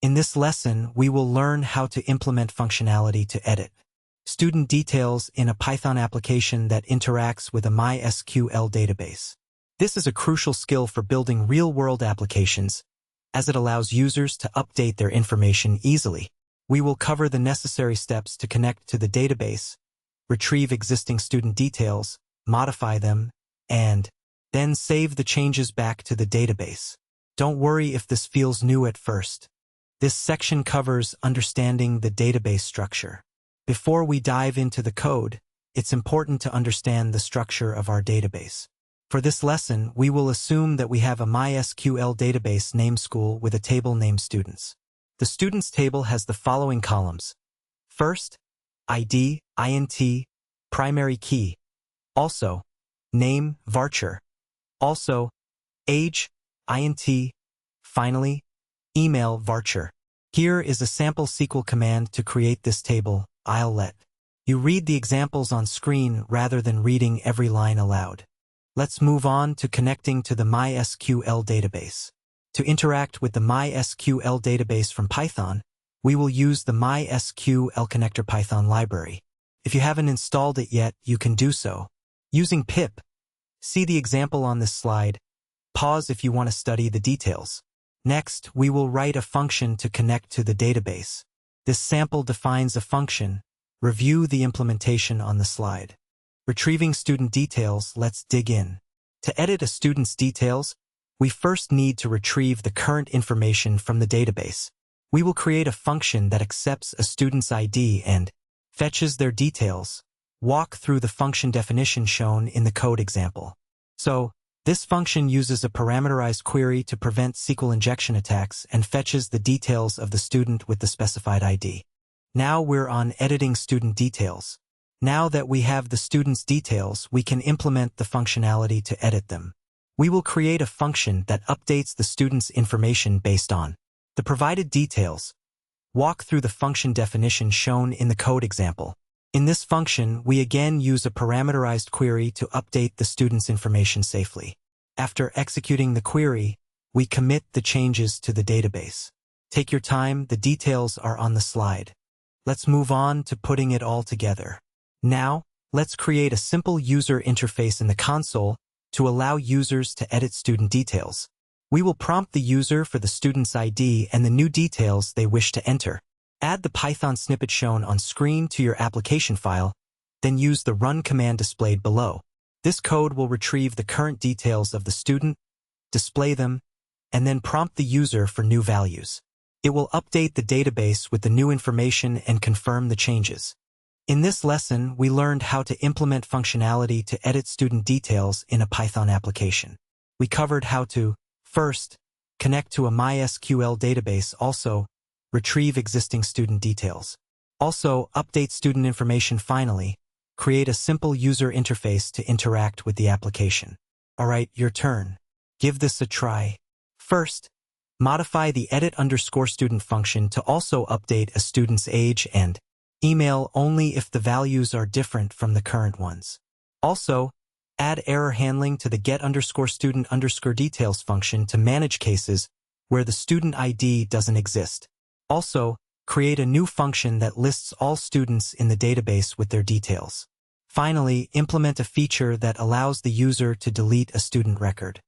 In this lesson, we will learn how to implement functionality to edit student details in a Python application that interacts with a MySQL database. This is a crucial skill for building real-world applications, as it allows users to update their information easily. We will cover the necessary steps to connect to the database, retrieve existing student details, modify them, and then save the changes back to the database. Don't worry if this feels new at first. This section covers understanding the database structure. Before we dive into the code, it's important to understand the structure of our database. For this lesson, we will assume that we have a MySQL database named School with a table named Students. The Students table has the following columns. First, ID, int, primary key. Also, name, varchar. Also, age, int. Finally, email, varchar. Here is a sample SQL command to create this table. I'll let you read the examples on screen rather than reading every line aloud. Let's move on to connecting to the MySQL database. To interact with the MySQL database from Python, we will use the MySQL connector Python library. If you haven't installed it yet, you can do so using pip. See the example on this slide. Pause if you want to study the details. Next, we will write a function to connect to the database. This sample defines a function. Review the implementation on the slide. Retrieving student details, let's dig in. To edit a student's details, we first need to retrieve the current information from the database. We will create a function that accepts a student's ID and fetches their details. Walk through the function definition shown in the code example. So, this function uses a parameterized query to prevent SQL injection attacks and fetches the details of the student with the specified ID. Now we're on editing student details. Now that we have the student's details, we can implement the functionality to edit them. We will create a function that updates the student's information based on the provided details. Walk through the function definition shown in the code example. In this function, we again use a parameterized query to update the student's information safely. After executing the query, we commit the changes to the database. Take your time, the details are on the slide. Let's move on to putting it all together. Now, let's create a simple user interface in the console to allow users to edit student details. We will prompt the user for the student's ID and the new details they wish to enter. Add the Python snippet shown on screen to your application file, then use the run command displayed below. This code will retrieve the current details of the student, display them, and then prompt the user for new values. It will update the database with the new information and confirm the changes. In this lesson, we learned how to implement functionality to edit student details in a Python application. We covered how to, first, connect to a MySQL database, also, retrieve existing student details. Also, update student information. Finally, create a simple user interface to interact with the application. Alright, your turn. Give this a try. First, modify the edit_student function to also update a student's age and email only if the values are different from the current ones. Also, add error handling to the get_student_details function to manage cases where the student ID doesn't exist. Also, create a new function that lists all students in the database with their details. Finally, implement a feature that allows the user to delete a student record.